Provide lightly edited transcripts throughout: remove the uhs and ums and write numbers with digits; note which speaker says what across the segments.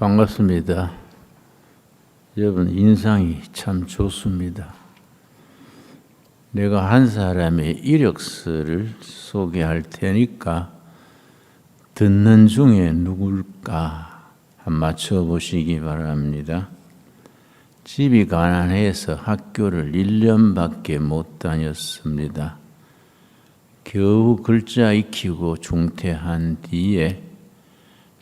Speaker 1: 반갑습니다. 여러분 인상이 참 좋습니다. 내가 한 사람의 이력서를 소개할 테니까 듣는 중에 누굴까 한번 맞춰보시기 바랍니다. 집이 가난해서 학교를 1년밖에 못 다녔습니다. 겨우 글자 익히고 중퇴한 뒤에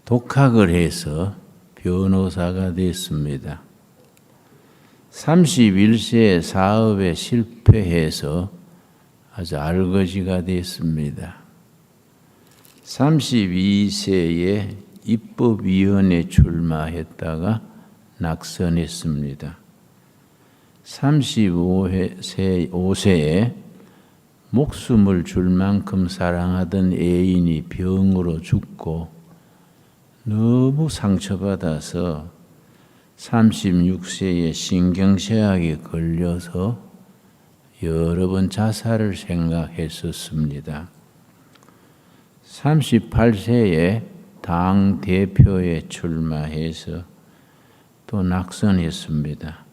Speaker 1: 독학을 해서 변호사가 됐습니다. 31세에 사업에 실패해서 아주 알거지가 됐습니다. 32세에 입법위원회 출마했다가 낙선했습니다. 35세에 목숨을 줄 만큼 사랑하던 애인이 병으로 죽고 너무 상처받아서 36세에 신경쇠약에 걸려서 여러 번 자살을 생각했었습니다. 38세에 당 대표에 출마해서 또 낙선했습니다.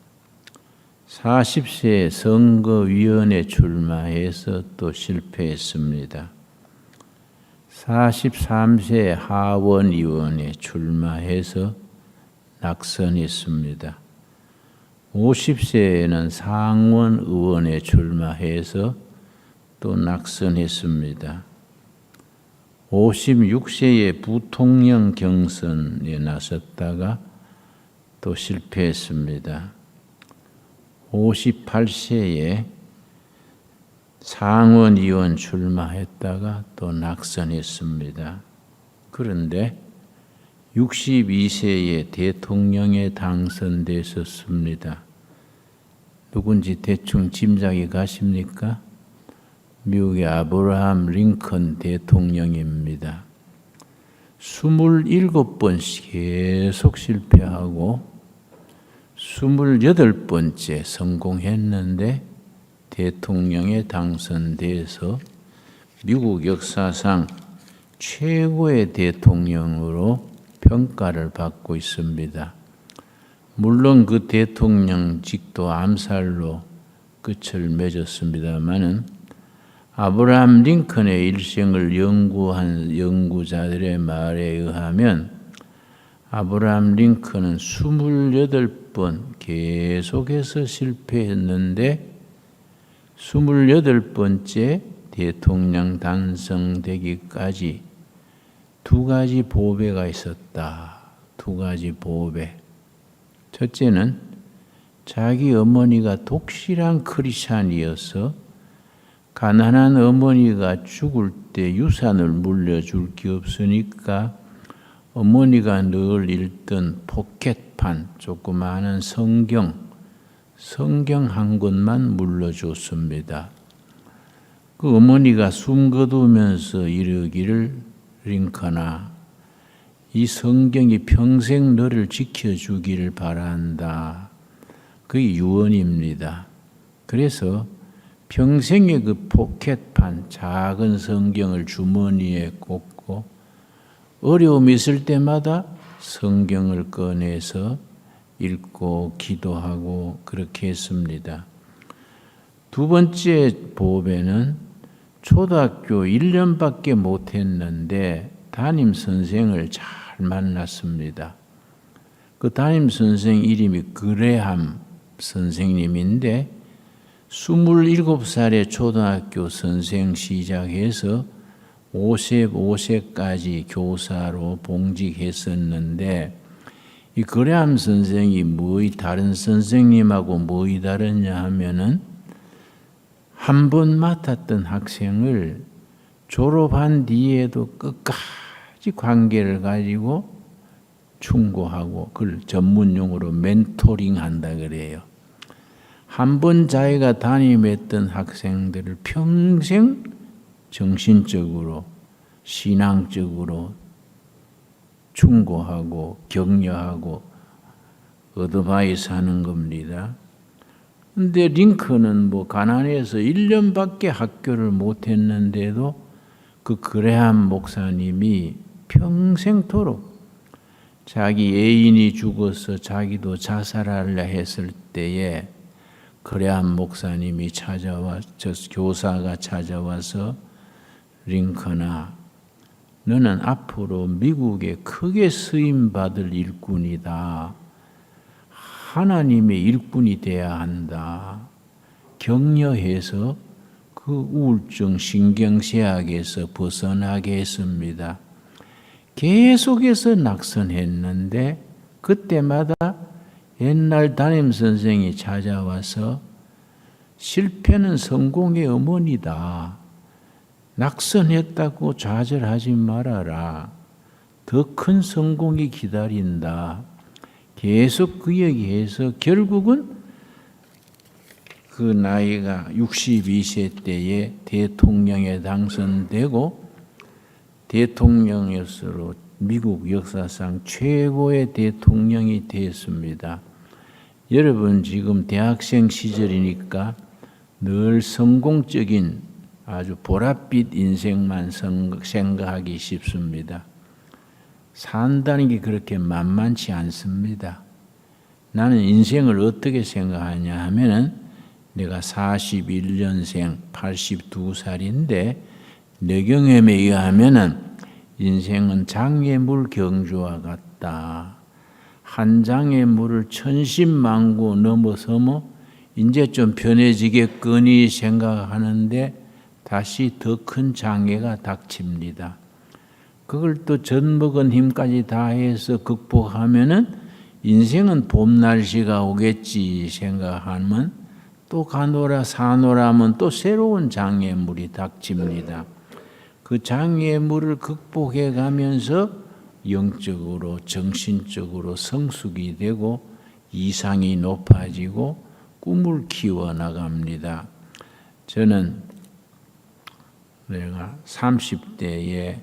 Speaker 1: 40세에 선거위원회 출마해서 또 실패했습니다. 43세에 하원의원에 출마해서 낙선했습니다. 50세에는 상원의원에 출마해서 또 낙선했습니다. 56세에 부통령 경선에 나섰다가 또 실패했습니다. 58세에 상원의원 출마했다가 또 낙선했습니다. 그런데 62세에 대통령에 당선되셨습니다. 누군지 대충 짐작이 가십니까? 미국의 아브라함 링컨 대통령입니다. 27번 계속 실패하고 28번째 성공했는데 대통령에 당선돼서 미국 역사상 최고의 대통령으로 평가를 받고 있습니다. 물론 그 대통령직도 암살로 끝을 맺었습니다마는 아브라함 링컨의 일생을 연구한 연구자들의 말에 의하면 아브라함 링컨은 28번 계속해서 실패했는데 28번째 대통령 당선되기까지 두 가지 보배가 있었다. 두 가지 보배. 첫째는 자기 어머니가 독실한 크리스찬이어서 가난한 어머니가 죽을 때 유산을 물려줄 게 없으니까 어머니가 늘 읽던 포켓판, 조그마한 성경 한 권만 물려줬습니다. 그 어머니가 숨 거두면서 이르기를 링컨아, 이 성경이 평생 너를 지켜주기를 바란다. 그게 유언입니다. 그래서 평생의 그 포켓판, 작은 성경을 주머니에 꽂고 어려움이 있을 때마다 성경을 꺼내서 읽고 기도하고 그렇게 했습니다. 두 번째 보배는 초등학교 1년밖에 못했는데 담임 선생을 잘 만났습니다. 그 담임 선생 이름이 그레함 선생님인데 27살에 초등학교 선생 시작해서 55세까지 교사로 봉직했었는데 이 그레함 선생이 다른 선생님하고 뭐이 다르냐 하면은 한 번 맡았던 학생을 졸업한 뒤에도 끝까지 관계를 가지고 충고하고 그걸 전문용어로 멘토링 한다 그래요. 한 번 자기가 담임했던 학생들을 평생 정신적으로 신앙적으로 충고하고 격려하고 어드바이스 하는 겁니다. 근데 링컨은 가난해서 1년밖에 학교를 못 했는데도 그 그레함 목사님이 평생토록 자기 애인이 죽어서 자기도 자살하려 했을 때에 그레함 목사님이 저 교사가 찾아와서 링컨아, 너는 앞으로 미국에 크게 쓰임받을 일꾼이다. 하나님의 일꾼이 돼야 한다. 격려해서 그 우울증 신경쇠약에서 벗어나게 했습니다. 계속해서 낙선했는데 그때마다 옛날 담임선생이 찾아와서 실패는 성공의 어머니다. 낙선했다고 좌절하지 말아라. 더 큰 성공이 기다린다. 계속 그 얘기해서 결국은 그 나이가 62세 때에 대통령에 당선되고 대통령으로 미국 역사상 최고의 대통령이 되었습니다. 여러분 지금 대학생 시절이니까 늘 성공적인 아주 보랏빛 인생만 생각하기 쉽습니다. 산다는 게 그렇게 만만치 않습니다. 나는 인생을 어떻게 생각하냐 하면은 내가 41년생 82살인데 뇌경험에 의하면은 인생은 장애물 경주와 같다. 한 장애물을 천신만고 넘어서면 이제 좀 편해지겠거니 생각하는데 다시 더 큰 장애가 닥칩니다. 그걸 또 젖먹은 힘까지 다해서 극복하면은 인생은 봄 날씨가 오겠지 생각하면 또 가노라 사노라 하면 또 새로운 장애물이 닥칩니다. 그 장애물을 극복해 가면서 영적으로 정신적으로 성숙이 되고 이상이 높아지고 꿈을 키워나갑니다. 저는 내가 30대에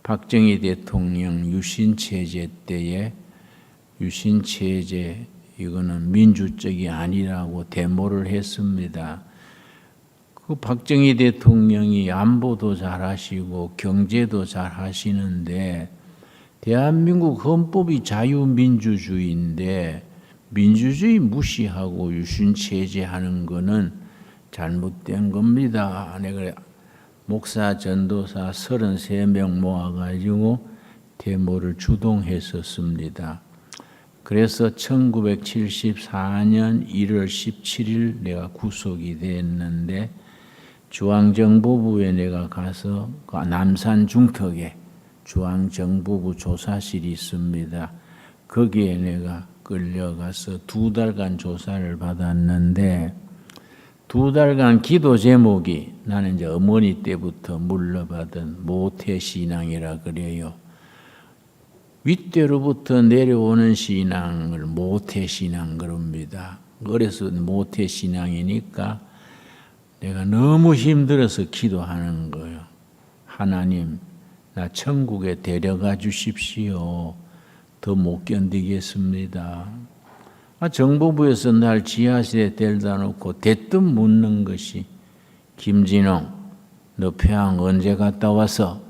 Speaker 1: 박정희 대통령 유신체제 때에 유신체제 이거는 민주적이 아니라고 데모를 했습니다. 그 박정희 대통령이 안보도 잘하시고 경제도 잘하시는데 대한민국 헌법이 자유민주주의인데 민주주의 무시하고 유신체제 하는 거는 잘못된 겁니다. 내가 목사 전도사 33명 모아가지고 데모를 주동했었습니다. 그래서 1974년 1월 17일 내가 구속이 됐는데 중앙정보부에 내가 가서 남산 중턱에 중앙정보부 조사실이 있습니다. 거기에 내가 끌려가서 2달간 조사를 받았는데 2달간 기도 제목이 나는 이제 어머니 때부터 물려받은 모태신앙이라 그래요. 윗대로부터 내려오는 신앙을 모태신앙 그럽니다. 그래서 모태신앙이니까 내가 너무 힘들어서 기도하는 거예요. 하나님, 나 천국에 데려가 주십시오. 더 못 견디겠습니다. 정보부에서 날 지하실에 데려다 놓고 대뜸 묻는 것이 김진홍, 너 폐암 언제 갔다 와서?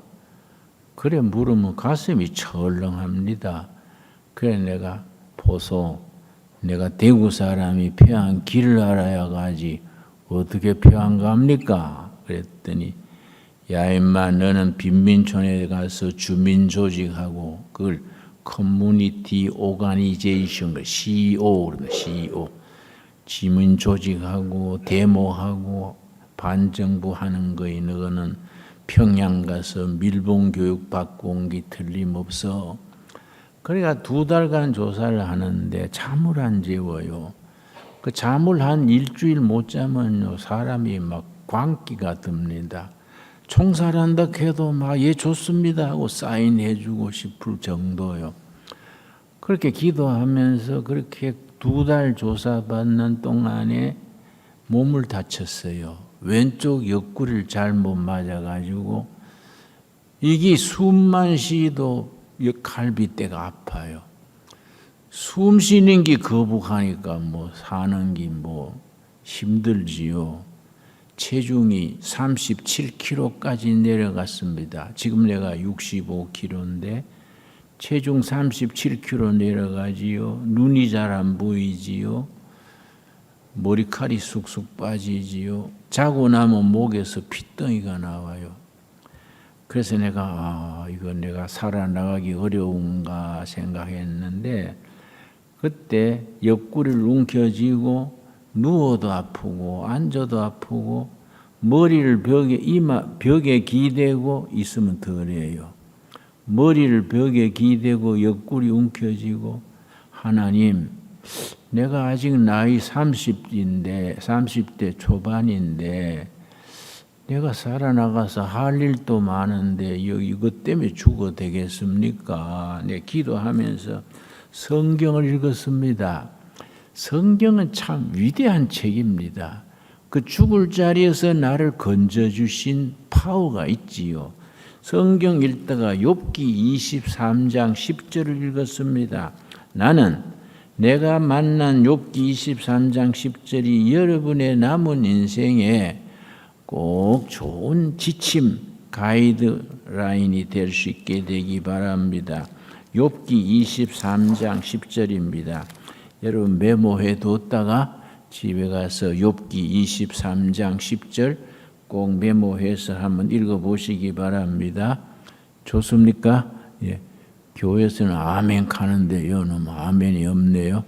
Speaker 1: 그래 물으면 가슴이 철렁합니다. 그래 내가 보소, 내가 대구 사람이 폐암 길을 알아야 가지 어떻게 폐암 갑니까? 그랬더니 야 임마 너는 빈민촌에 가서 주민 조직하고 그걸 커뮤니티 오가니제이션, CEO 그런다. CEO. 지민 조직하고 데모하고 반정부 하는 거에 너는 평양 가서 밀봉 교육 받고 온 게 틀림없어. 그러니까 2달간 조사를 하는데 잠을 안 재워요. 그 잠을 한 일주일 못 자면요 사람이 막 광기가 듭니다. 총살한다 해도 막 예 좋습니다 하고 사인해주고 싶을 정도요. 그렇게 기도하면서 그렇게 2달 조사받는 동안에 몸을 다쳤어요. 왼쪽 옆구리를 잘못 맞아가지고 이게 숨만 쉬도 갈비뼈가 아파요. 숨 쉬는 게 거북하니까 뭐 사는 게 뭐 힘들지요. 체중이 37kg까지 내려갔습니다. 지금 내가 65kg인데 체중 37kg 내려가지요. 눈이 잘 안 보이지요. 머리칼이 쑥쑥 빠지지요. 자고 나면 목에서 핏덩이가 나와요. 그래서 내가 이거 내가 살아나가기 어려운가 생각했는데 그때 옆구리를 움켜쥐고 누워도 아프고 앉아도 아프고 머리를 벽에 기대고 있으면 덜해요. 머리를 벽에 기대고 옆구리 움켜쥐고 하나님 내가 아직 나이 30대 초반인데 내가 살아나가서 할 일도 많은데 이것 때문에 죽어도 되겠습니까? 내 기도하면서 성경을 읽었습니다. 성경은 참 위대한 책입니다. 그 죽을 자리에서 나를 건져주신 파워가 있지요. 성경 읽다가 욥기 23장 10절을 읽었습니다. 나는 내가 만난 욥기 23장 10절이 여러분의 남은 인생에 꼭 좋은 지침, 가이드라인이 될 수 있게 되기 바랍니다. 욥기 23장 10절입니다. 여러분 메모해 뒀다가 집에 가서 욥기 23장 10절 꼭 메모해서 한번 읽어보시기 바랍니다. 좋습니까? 예. 교회에서는 아멘 하는데 여는 아멘이 없네요.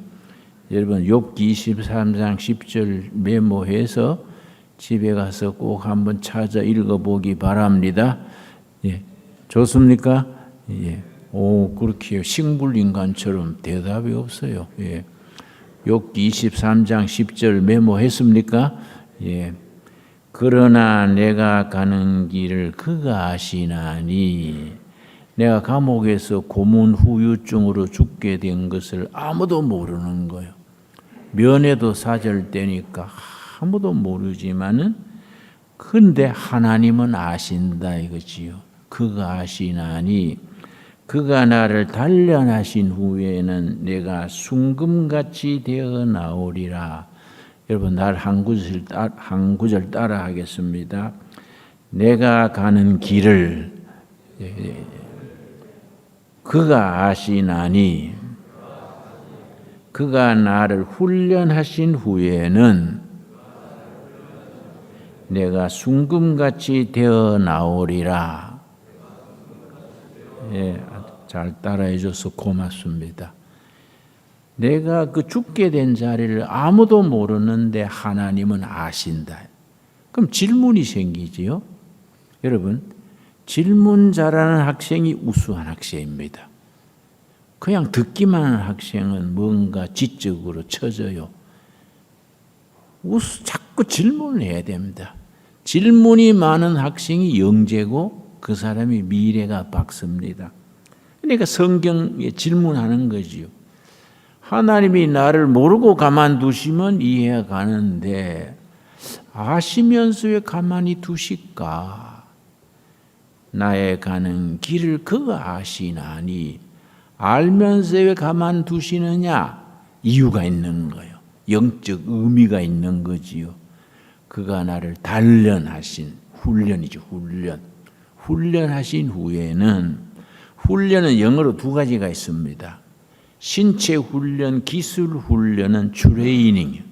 Speaker 1: 여러분 욥기 23장 10절 메모해서 집에 가서 꼭 한번 찾아 읽어보기 바랍니다. 예. 좋습니까? 예. 그렇게 식물인간처럼 대답이 없어요. 예. 욥기 23장 10절 메모했습니까? 예. 그러나 내가 가는 길을 그가 아시나니 내가 감옥에서 고문 후유증으로 죽게 된 것을 아무도 모르는 거예요. 면회도 사절되니까 아무도 모르지만은 근데 하나님은 아신다 이거지요. 그가 아시나니 그가 나를 단련하신 후에는 내가 순금같이 되어 나오리라. 여러분 날 한 구절 따라 하겠습니다. 내가 가는 길을 그가 아시나니 그가 나를 훈련하신 후에는 내가 순금같이 되어 나오리라. 예, 잘 따라해 줘서 고맙습니다. 내가 그 죽게 된 자리를 아무도 모르는데 하나님은 아신다. 그럼 질문이 생기지요. 여러분 질문 잘하는 학생이 우수한 학생입니다. 그냥 듣기만 하는 학생은 뭔가 지적으로 처져요. 자꾸 질문을 해야 됩니다. 질문이 많은 학생이 영재고 그 사람이 미래가 밝습니다. 그러니까 성경에 질문하는 거지요. 하나님이 나를 모르고 가만두시면 이해가 가는데 아시면서 왜 가만히 두실까? 나의 가는 길을 그가 아시나니 알면서 왜 가만두시느냐? 이유가 있는 거예요. 영적 의미가 있는 거지요. 그가 나를 단련하신 훈련이죠. 훈련하신 후에는 훈련은 영어로 두 가지가 있습니다. 신체 훈련, 기술 훈련은 트레이닝이에요.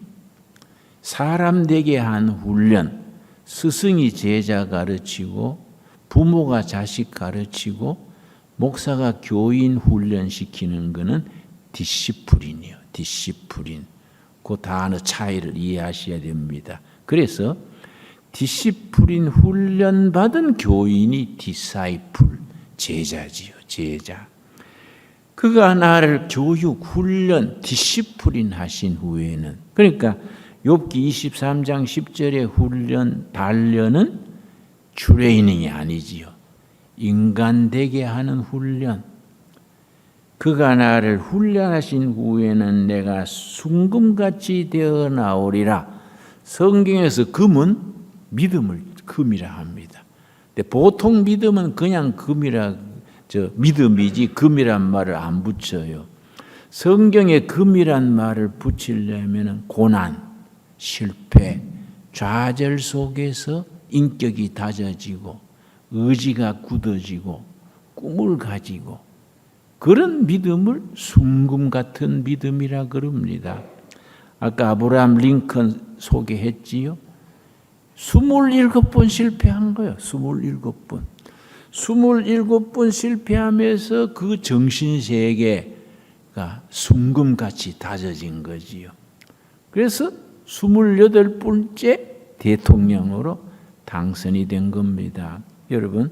Speaker 1: 사람 되게 한 훈련, 스승이 제자 가르치고 부모가 자식 가르치고 목사가 교인 훈련시키는 것은 디시플린이에요. 디시플린. 그 단어 차이를 이해하셔야 됩니다. 그래서 디시플린 훈련 받은 교인이 디사이플, 제자지요. 제자. 그가 나를 교육, 훈련, 디시플린 하신 후에는 그러니까 욥기 23장 10절의 훈련, 단련은 트레이닝이 아니지요. 인간 되게 하는 훈련. 그가 나를 훈련하신 후에는 내가 순금같이 되어 나오리라. 성경에서 금은 믿음을 금이라 합니다. 근데 보통 믿음은 그냥 믿음이지 금이란 말을 안 붙여요. 성경에 금이란 말을 붙이려면 고난, 실패, 좌절 속에서 인격이 다져지고 의지가 굳어지고 꿈을 가지고 그런 믿음을 순금 같은 믿음이라 그럽니다. 아까 아브라함 링컨 소개했지요. 27번 실패한 거예요. 27번. 27번 실패하면서 그 정신세계가 순금같이 다져진 거지요. 그래서 28번째 대통령으로 당선이 된 겁니다. 여러분,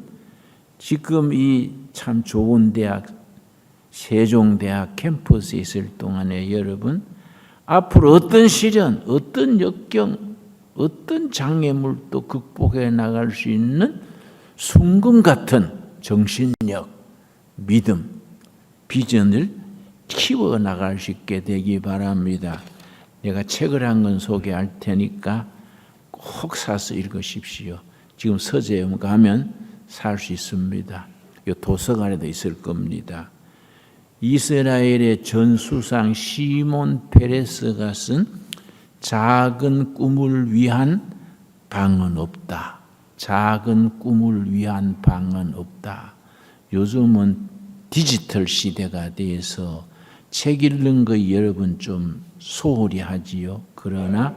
Speaker 1: 지금 이 참 좋은 대학, 세종대학 캠퍼스에 있을 동안에 여러분, 앞으로 어떤 시련, 어떤 역경, 어떤 장애물도 극복해 나갈 수 있는 순금 같은 정신력, 믿음, 비전을 키워 나갈 수 있게 되기 바랍니다. 내가 책을 한 권 소개할 테니까 꼭 사서 읽으십시오. 지금 서재에 가면 살 수 있습니다. 이 도서관에도 있을 겁니다. 이스라엘의 전수상 시몬 페레스가 쓴 작은 꿈을 위한 방은 없다. 작은 꿈을 위한 방은 없다. 요즘은 디지털 시대가 돼서 책 읽는 거 여러분 좀 소홀히 하지요. 그러나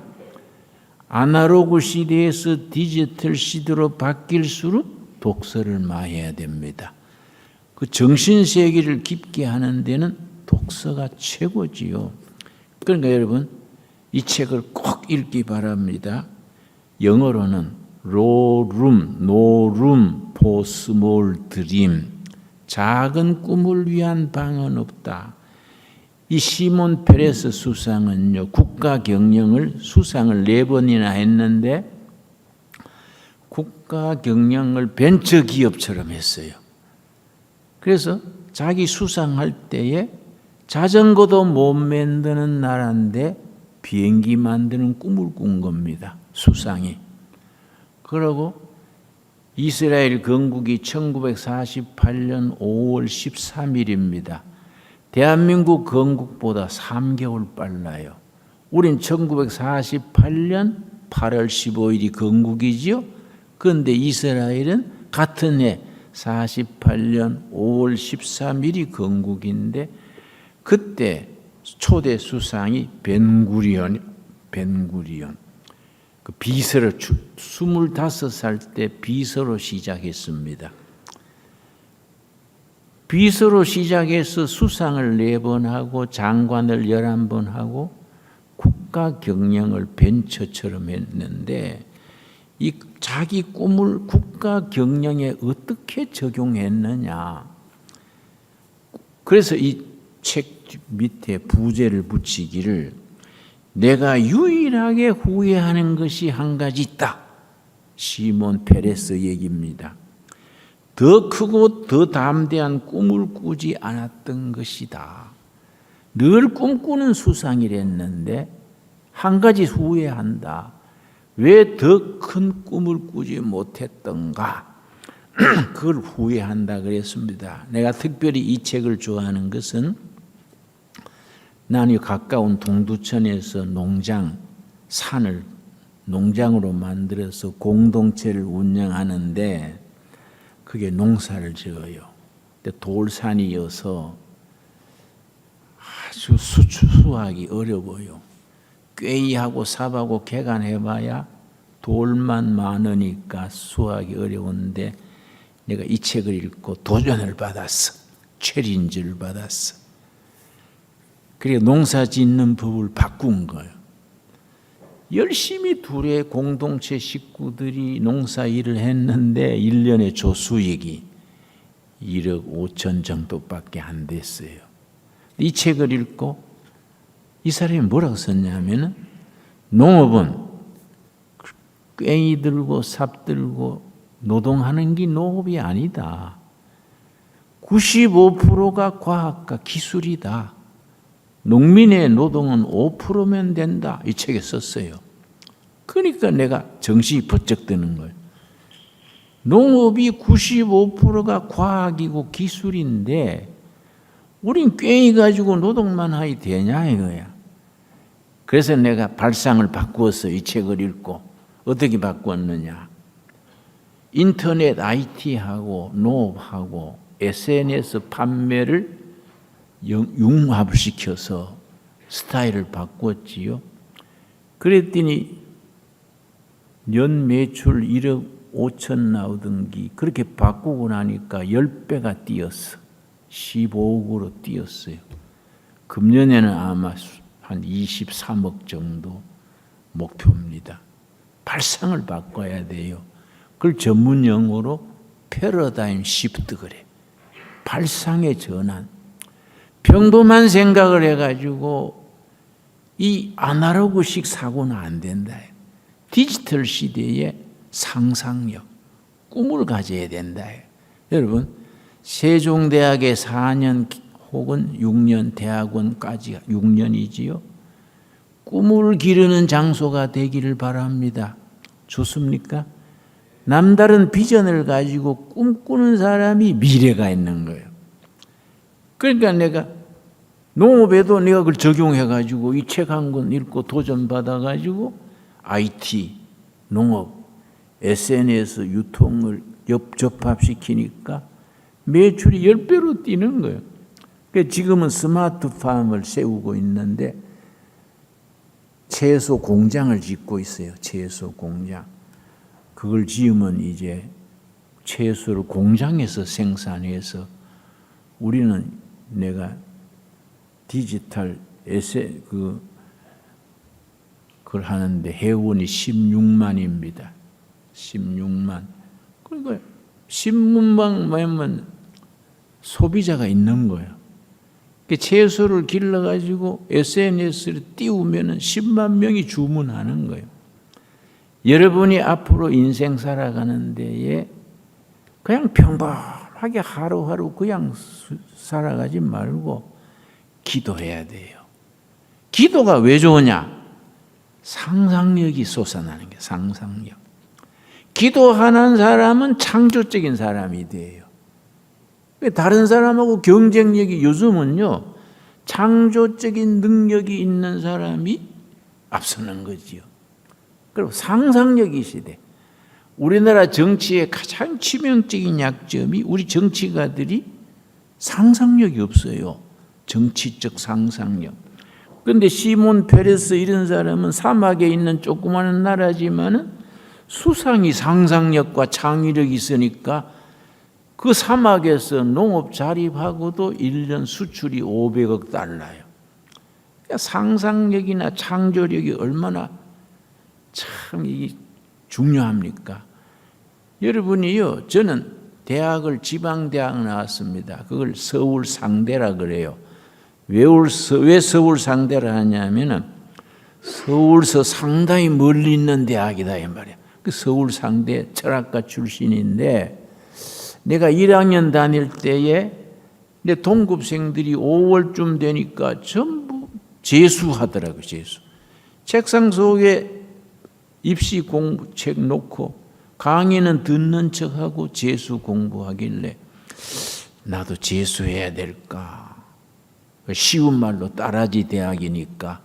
Speaker 1: 아날로그 시대에서 디지털 시대로 바뀔수록 독서를 많이 해야 됩니다. 그 정신세계를 깊게 하는 데는 독서가 최고지요. 그러니까 여러분 이 책을 꼭 읽기 바랍니다. 영어로는 No room for small dream. 작은 꿈을 위한 방은 없다. 이 시몬 페레스 수상은요, 국가 경영을 수상을 4번이나 했는데 국가 경영을 벤처 기업처럼 했어요. 그래서 자기 수상할 때에 자전거도 못 만드는 나라인데 비행기 만드는 꿈을 꾼 겁니다. 수상이. 그러고 이스라엘 건국이 1948년 5월 13일입니다. 대한민국 건국보다 3개월 빨라요. 우린 1948년 8월 15일이 건국이지요. 그런데 이스라엘은 같은 해 48년 5월 13일이 건국인데 그때 초대 수상이 벤구리온. 그 비서를 25살 때 비서로 시작했습니다. 비서로 시작해서 수상을 4번 하고 장관을 11번 하고 국가 경영을 벤처처럼 했는데 이 자기 꿈을 국가 경영에 어떻게 적용했느냐. 그래서 이 책 밑에 부제를 붙이기를 내가 유일하게 후회하는 것이 한 가지 있다. 시몬 페레스 얘기입니다. 더 크고 더 담대한 꿈을 꾸지 않았던 것이다. 늘 꿈꾸는 수상이랬는데 한 가지 후회한다. 왜 더 큰 꿈을 꾸지 못했던가? 그걸 후회한다 그랬습니다. 내가 특별히 이 책을 좋아하는 것은 나는 가까운 동두천에서 산을 농장으로 만들어서 공동체를 운영하는데 그게 농사를 지어요. 근데 돌산이어서 아주 수확이 어려워요. 꾀이하고 삽하고 개간해봐야 돌만 많으니까 수확이 어려운데 내가 이 책을 읽고 도전을 받았어. 챌린지를 받았어. 그래서 농사 짓는 법을 바꾼 거예요. 열심히 둘의 공동체 식구들이 농사 일을 했는데 1년에 조수익이 1억 5천 정도밖에 안 됐어요. 이 책을 읽고 이 사람이 뭐라고 썼냐면은 농업은 괭이 들고 삽 들고 노동하는 게 농업이 아니다. 95%가 과학과 기술이다. 농민의 노동은 5%면 된다. 이 책에 썼어요. 그러니까 내가 정신이 번쩍 드는 거예요. 농업이 95%가 과학이고 기술인데 우린 괭이 가지고 노동만 하이 되냐 이거야. 그래서 내가 발상을 바꾸었어. 이 책을 읽고. 어떻게 바꿨느냐. 인터넷 IT하고 농업하고 SNS 판매를 융합을 시켜서 스타일을 바꿨지요. 그랬더니 연 매출 1억 5천 나오던 게 그렇게 바꾸고 나니까 10배가 뛰었어. 15억으로 뛰었어요. 금년에는 아마 한 23억 정도 목표입니다. 발상을 바꿔야 돼요. 그걸 전문 용어로 패러다임 시프트 그래. 발상의 전환. 평범한 생각을 해가지고 이 아날로그식 사고는 안 된다. 디지털 시대에 상상력, 꿈을 가져야 된다. 여러분, 세종대학에 4년 혹은 6년, 대학원까지 6년이지요. 꿈을 기르는 장소가 되기를 바랍니다. 좋습니까? 남다른 비전을 가지고 꿈꾸는 사람이 미래가 있는 거예요. 그러니까 내가 농업에도 내가 그걸 적용해가지고 이 책 한 권 읽고 도전받아가지고 IT, 농업, SNS 유통을 접합시키니까 매출이 10배로 뛰는 거예요. 그러니까 지금은 스마트팜을 세우고 있는데 채소 공장을 짓고 있어요. 채소 공장. 그걸 지으면 이제 채소를 공장에서 생산해서 우리는 내가 디지털 그걸 하는데 회원이 16만입니다. 16만. 그러니까 10만이면 소비자가 있는 거예요. 채소를 길러가지고 SNS를 띄우면 10만 명이 주문하는 거예요. 여러분이 앞으로 인생 살아가는 데에 그냥 평범하게 하루하루 그냥 살아가지 말고 기도해야 돼요. 기도가 왜 좋으냐? 상상력이 솟아나는 게 상상력. 기도하는 사람은 창조적인 사람이 돼요. 다른 사람하고 경쟁력이 요즘은요, 창조적인 능력이 있는 사람이 앞서는 거지요. 그리고 상상력이 시대. 우리나라 정치의 가장 치명적인 약점이 우리 정치가들이 상상력이 없어요. 정치적 상상력. 그런데 시몬 페레스 이런 사람은 사막에 있는 조그마한 나라지만은 수상이 상상력과 창의력이 있으니까 그 사막에서 농업 자립하고도 1년 수출이 500억 달러예요. 그러니까 상상력이나 창조력이 얼마나 참 중요합니까? 여러분이요, 저는 대학을 지방대학 나왔습니다. 그걸 서울 상대라 그래요. 왜 서울 상대라 하냐면은 서울서 상당히 멀리 있는 대학이다 이 말이야. 그 서울 상대 철학과 출신인데 내가 1학년 다닐 때에 내 동급생들이 5월쯤 되니까 전부 재수하더라고요. 재수. 책상 속에 입시 공부책 놓고 강의는 듣는 척하고 재수 공부하길래 나도 재수해야 될까. 쉬운 말로 따라지 대학이니까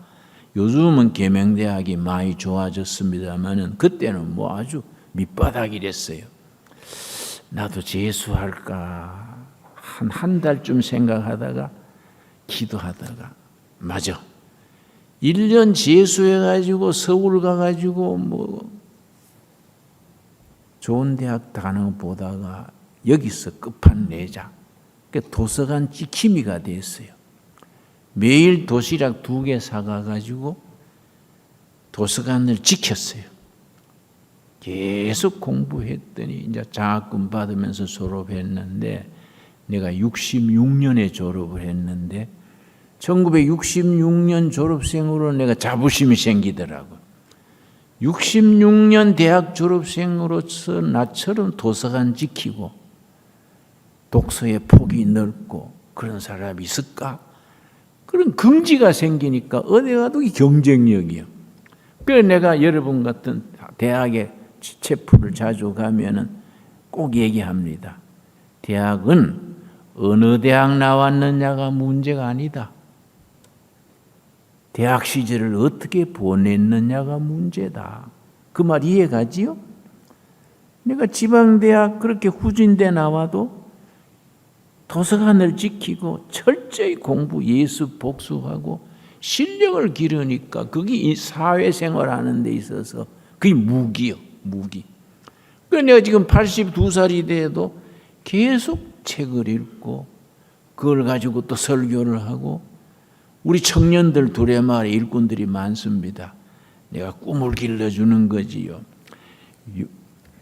Speaker 1: 요즘은 계명대학이 많이 좋아졌습니다만은 그때는 뭐 아주 밑바닥이랬어요. 나도 재수할까 한 달쯤 생각하다가 기도하다가 맞아. 1년 재수해가지고 서울 가가지고 뭐 좋은 대학 가는 거 보다가 여기서 끝판내자. 도서관 지킴이가 됐어요. 매일 도시락 2개 사가가지고 도서관을 지켰어요. 계속 공부했더니 이제 장학금 받으면서 졸업했는데 내가 66년에 졸업을 했는데 1966년 졸업생으로 내가 자부심이 생기더라고요. 66년 대학 졸업생으로서 나처럼 도서관 지키고 독서의 폭이 넓고 그런 사람이 있을까? 그런 긍지가 생기니까 어디 가도 경쟁력이요. 그래서 내가 여러분 같은 대학에 체프를 자주 가면은 꼭 얘기합니다. 대학은 어느 대학 나왔느냐가 문제가 아니다. 대학 시절을 어떻게 보냈느냐가 문제다. 그 말 이해가지요? 내가 지방대학 그렇게 후진대 나와도 도서관을 지키고 철저히 공부, 예수 복습하고 실력을 기르니까 그게 이 사회생활 하는 데 있어서 그게 무기요, 무기. 그래서 내가 지금 82살이 돼도 계속 책을 읽고 그걸 가지고 또 설교를 하고 우리 청년들 두레마리 일꾼들이 많습니다. 내가 꿈을 길러주는 거지요.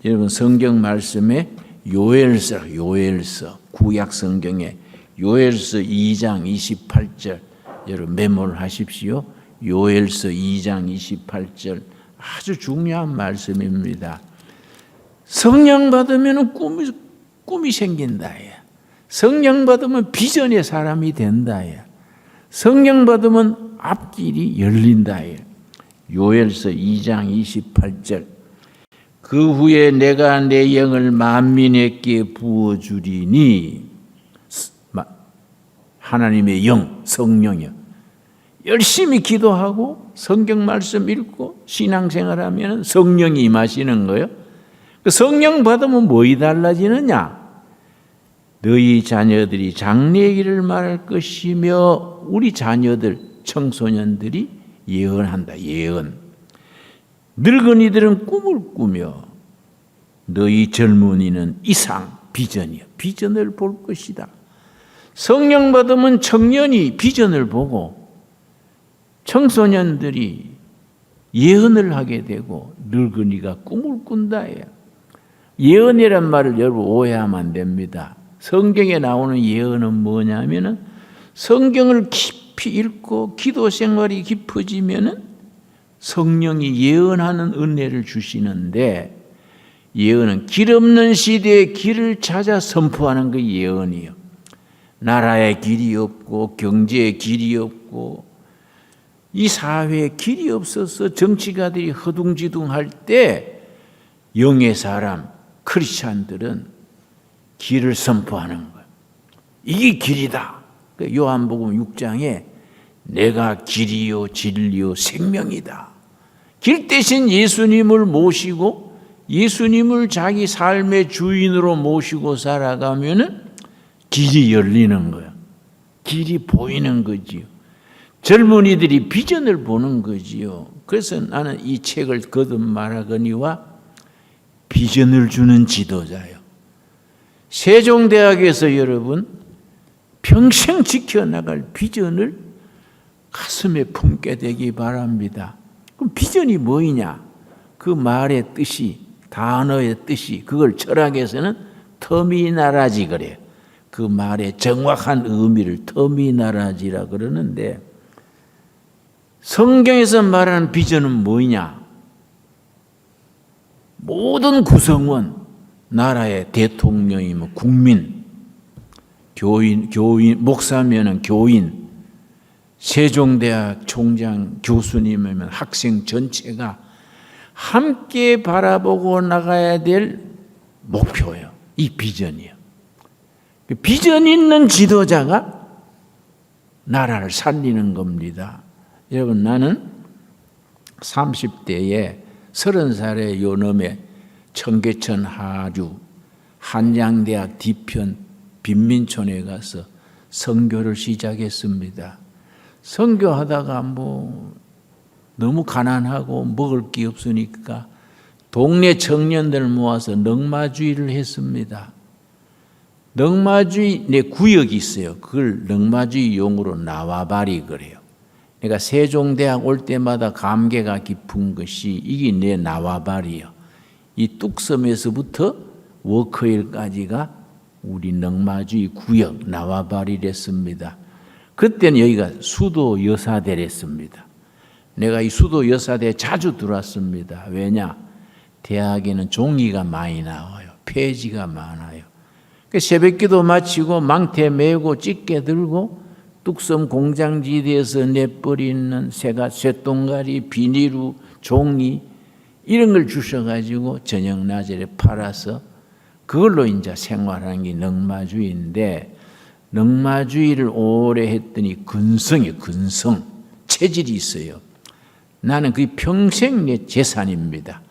Speaker 1: 여러분 성경 말씀에 요엘서 구약 성경에 요엘서 2장 28절 여러분 메모를 하십시오. 요엘서 2장 28절 아주 중요한 말씀입니다. 성령 받으면 꿈이 생긴다. 성령 받으면 비전의 사람이 된다. 성령 받으면 앞길이 열린다. 요엘서 2장 28절 그 후에 내가 내 영을 만민에게 부어주리니 하나님의 영, 성령이요. 열심히 기도하고 성경 말씀 읽고 신앙생활하면 성령이 임하시는 거예요. 그 성령 받으면 뭐이 달라지느냐? 너희 자녀들이 장래의 길을 말할 것이며 우리 자녀들, 청소년들이 예언한다. 예언. 늙은이들은 꿈을 꾸며 너희 젊은이는 이상, 비전이요. 비전을 볼 것이다. 성령 받으면 청년이 비전을 보고 청소년들이 예언을 하게 되고 늙은이가 꿈을 꾼다. 예언이란 말을 여러분 오해하면 안 됩니다. 성경에 나오는 예언은 뭐냐면은 성경을 깊이 읽고 기도 생활이 깊어지면은 성령이 예언하는 은혜를 주시는데 예언은 길 없는 시대에 길을 찾아 선포하는 그 예언이요. 나라에 길이 없고 경제에 길이 없고 이 사회에 길이 없어서 정치가들이 허둥지둥할 때 영의 사람 크리스찬들은 길을 선포하는 거예요. 이게 길이다. 요한복음 6장에 내가 길이요 진리요 생명이다. 길 대신 예수님을 모시고 예수님을 자기 삶의 주인으로 모시고 살아가면은 길이 열리는 거예요. 길이 보이는 거지요. 젊은이들이 비전을 보는 거지요. 그래서 나는 이 책을 거듭 말하거니와 비전을 주는 지도자요. 세종대학에서 여러분 평생 지켜나갈 비전을 가슴에 품게 되기 바랍니다. 그럼 비전이 뭐이냐? 그 말의 뜻이, 단어의 뜻이, 그걸 철학에서는 터미나라지 그래요. 그 말의 정확한 의미를 터미나라지라 그러는데 성경에서 말하는 비전은 뭐냐? 모든 구성원, 나라의 대통령이면 국민, 교인, 목사면은 교인, 세종대학 총장 교수님이면 학생 전체가 함께 바라보고 나가야 될 목표예요. 이 비전이요. 비전 있는 지도자가 나라를 살리는 겁니다. 여러분 나는 30대에 30살의 요놈에 청계천 하류 한양대학 뒤편 빈민촌에 가서 선교를 시작했습니다. 선교하다가 너무 가난하고 먹을 게 없으니까 동네 청년들 모아서 넉마주의를 했습니다. 넉마주의 내 구역이 있어요. 그걸 넉마주의 용어로 나와바리 그래요. 그러니까 세종대학 올 때마다 감개가 깊은 것이 이게 내 나와바리요. 이 뚝섬에서부터 워커힐까지가 우리 넉마주의 구역 나와바리랬습니다. 그때는 여기가 수도 여사대랬습니다. 내가 이 수도 여사대에 자주 들어왔습니다. 왜냐? 대학에는 종이가 많이 나와요. 폐지가 많아요. 새벽기도 마치고 망태 메고 찢게 들고 뚝섬 공장지대에서 내버리는 새가 쇳동가리, 비닐루, 종이 이런 걸 주셔가지고 저녁 낮에 팔아서 그걸로 이제 생활하는 게 넉마주의인데 넉마주의를 오래 했더니 근성, 체질이 있어요. 나는 그게 평생 내 재산입니다.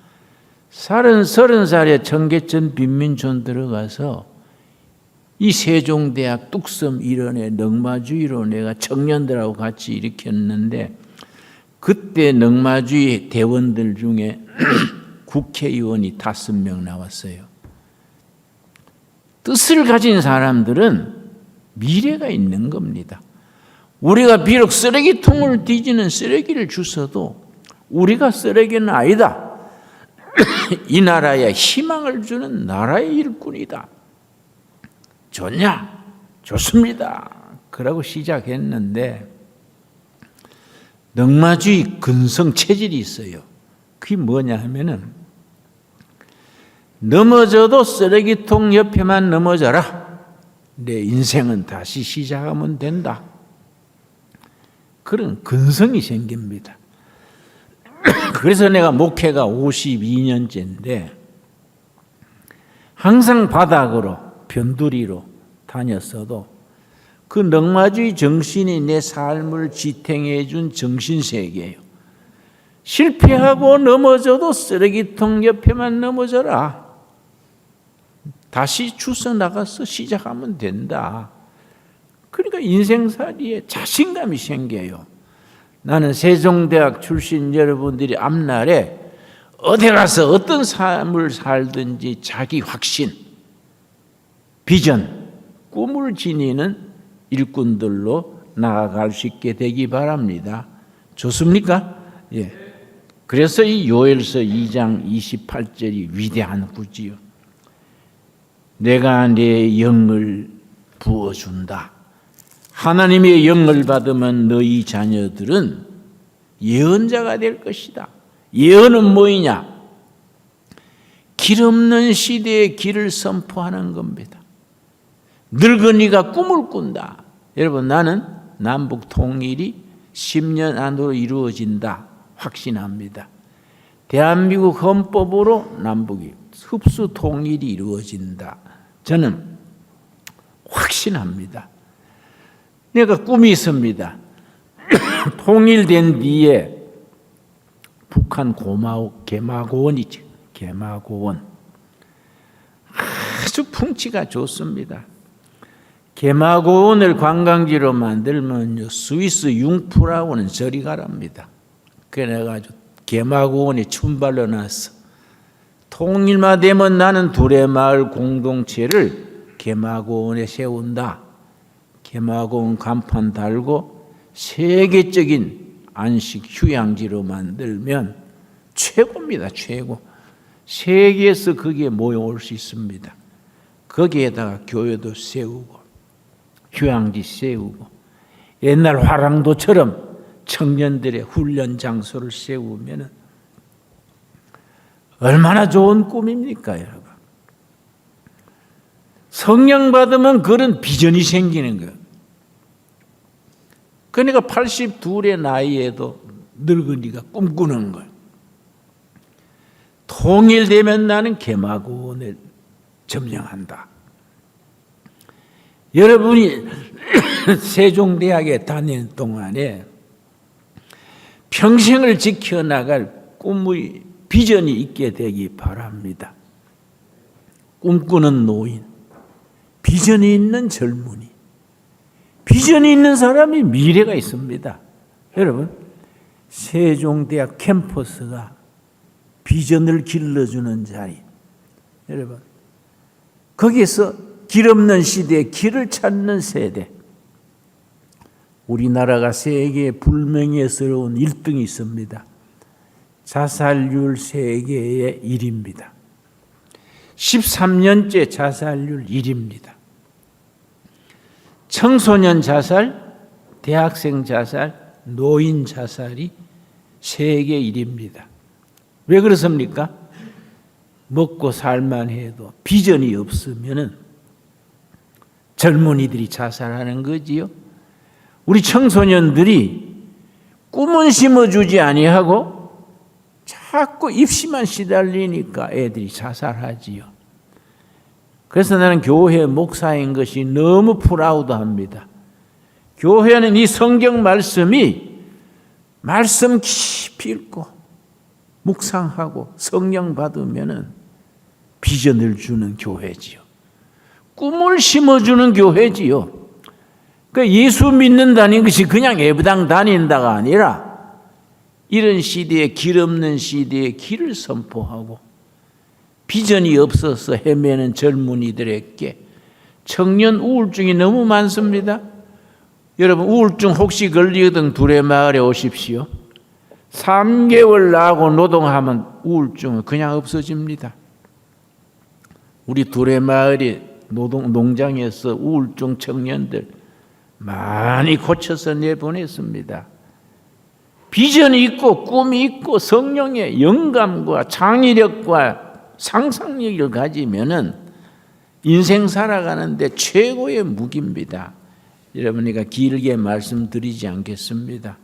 Speaker 1: 30살에 청계천 빈민촌 들어가서 이 세종대학 뚝섬 일원회 넉마주의로 내가 청년들하고 같이 일으켰는데 그때 넉마주의 대원들 중에 국회의원이 5명 나왔어요. 뜻을 가진 사람들은 미래가 있는 겁니다. 우리가 비록 쓰레기통을 뒤지는 쓰레기를 주워도 우리가 쓰레기는 아니다. 이 나라에 희망을 주는 나라의 일꾼이다. 좋냐? 좋습니다. 그러고 시작했는데 넉마주의 근성 체질이 있어요. 그게 뭐냐 하면은 넘어져도 쓰레기통 옆에만 넘어져라. 내 인생은 다시 시작하면 된다. 그런 근성이 생깁니다. 그래서 내가 목회가 52년째인데 항상 바닥으로 변두리로 다녔어도 그 넉마주의 정신이 내 삶을 지탱해 준 정신세계예요. 실패하고 넘어져도 쓰레기통 옆에만 넘어져라. 다시 주워 나가서 시작하면 된다. 그러니까 인생살이에 자신감이 생겨요. 나는 세종대학 출신 여러분들이 앞날에 어디 가서 어떤 삶을 살든지 자기 확신, 비전, 꿈을 지니는 일꾼들로 나아갈 수 있게 되기 바랍니다. 좋습니까? 예. 그래서 이 요엘서 2장 28절이 위대한 구지요. 내가 내 영을 부어준다. 하나님의 영을 받으면 너희 자녀들은 예언자가 될 것이다. 예언은 뭐이냐? 길 없는 시대의 길을 선포하는 겁니다. 늙은이가 꿈을 꾼다. 여러분, 나는 남북 통일이 10년 안으로 이루어진다 확신합니다. 대한민국 헌법으로 남북이 흡수 통일이 이루어진다. 저는 확신합니다. 내가 꿈이 있습니다. 통일된 뒤에 북한 개마고원이죠. 개마고원. 아주 풍치가 좋습니다. 개마고원을 관광지로 만들면 스위스 융프라우는 저리 가랍니다. 그래가지고 개마고원에 춘발로 놨어. 통일만 되면 나는 두레마을 공동체를 개마고원에 세운다. 개마고원 간판 달고 세계적인 안식 휴양지로 만들면 최고입니다. 최고. 세계에서 거기에 모여올 수 있습니다. 거기에다가 교회도 세우고 휴양지 세우고 옛날 화랑도처럼 청년들의 훈련 장소를 세우면 얼마나 좋은 꿈입니까, 여러분? 성령 받으면 그런 비전이 생기는 거예요. 그러니까 82의 나이에도 늙은이가 꿈꾸는 거예요. 통일되면 나는 개마고원을 점령한다. 여러분이 세종대학에 다니는 동안에 평생을 지켜나갈 꿈의 비전이 있게 되기 바랍니다. 꿈꾸는 노인, 비전이 있는 젊은이, 비전이 있는 사람이 미래가 있습니다. 여러분, 세종대학 캠퍼스가 비전을 길러주는 자리, 여러분, 거기에서 길 없는 시대에 길을 찾는 세대, 우리나라가 세계에 불명예스러운 1등이 있습니다. 자살률 세계의 1위입니다. 13년째 자살률 1위입니다. 청소년 자살, 대학생 자살, 노인 자살이 세계 1위입니다. 왜 그렇습니까? 먹고 살만 해도 비전이 없으면 젊은이들이 자살하는 거지요. 우리 청소년들이 꿈은 심어주지 아니하고 자꾸 입시만 시달리니까 애들이 자살하지요. 그래서 나는 교회 목사인 것이 너무 프라우드합니다. 교회는 이 성경 말씀이 말씀 깊이 읽고 묵상하고 성령 받으면 비전을 주는 교회지요. 꿈을 심어주는 교회지요. 그러니까 예수 믿는다는 것이 그냥 예배당 다닌다가 아니라 이런 시대에 길 없는 시대에 길을 선포하고 비전이 없어서 헤매는 젊은이들에게 청년 우울증이 너무 많습니다. 여러분 우울증 혹시 걸리거든 두레마을에 오십시오. 3개월 나고 노동하면 우울증은 그냥 없어집니다. 우리 두레마을이 농장에서 우울증 청년들 많이 고쳐서 내보냈습니다. 비전이 있고 꿈이 있고 성령의 영감과 창의력과 상상력을 가지면은 인생 살아가는데 최고의 무기입니다. 여러분이가 길게 말씀드리지 않겠습니다.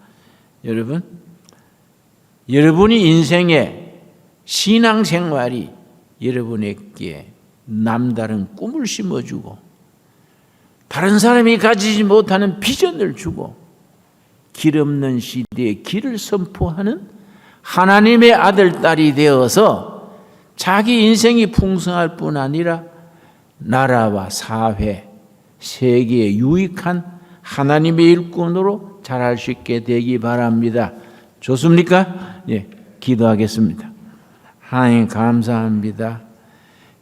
Speaker 1: 여러분이 인생의 신앙생활이 여러분에게 남다른 꿈을 심어주고 다른 사람이 가지지 못하는 비전을 주고 길 없는 시대에 길을 선포하는 하나님의 아들, 딸이 되어서 자기 인생이 풍성할 뿐 아니라 나라와 사회, 세계에 유익한 하나님의 일꾼으로 자랄 수 있게 되기 바랍니다. 좋습니까? 예, 기도하겠습니다. 하나님 감사합니다.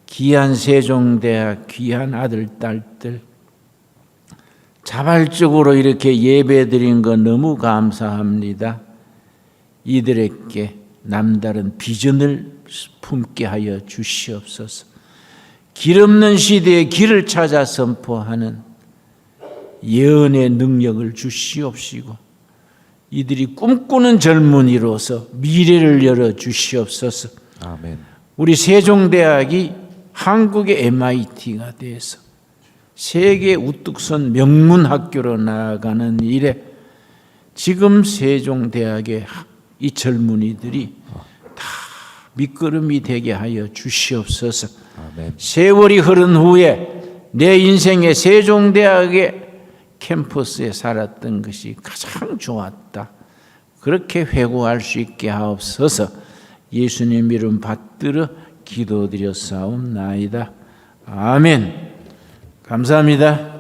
Speaker 1: 귀한 세종대학 귀한 아들, 딸들 자발적으로 이렇게 예배드린 거 너무 감사합니다. 이들에게 남다른 비전을 품게 하여 주시옵소서. 길 없는 시대에 길을 찾아 선포하는 예언의 능력을 주시옵시고 이들이 꿈꾸는 젊은이로서 미래를 열어 주시옵소서.
Speaker 2: 아멘.
Speaker 1: 우리 세종대학이 한국의 MIT가 돼서 세계 우뚝 선 명문 학교로 나아가는 일에 지금 세종대학의 이 젊은이들이 다 밑거름이 되게 하여 주시옵소서.
Speaker 2: 아멘.
Speaker 1: 세월이 흐른 후에 내 인생의 세종대학의 캠퍼스에 살았던 것이 가장 좋았다. 그렇게 회고할 수 있게 하옵소서. 예수님 이름 받들어 기도드렸사옵나이다. 아멘. 감사합니다.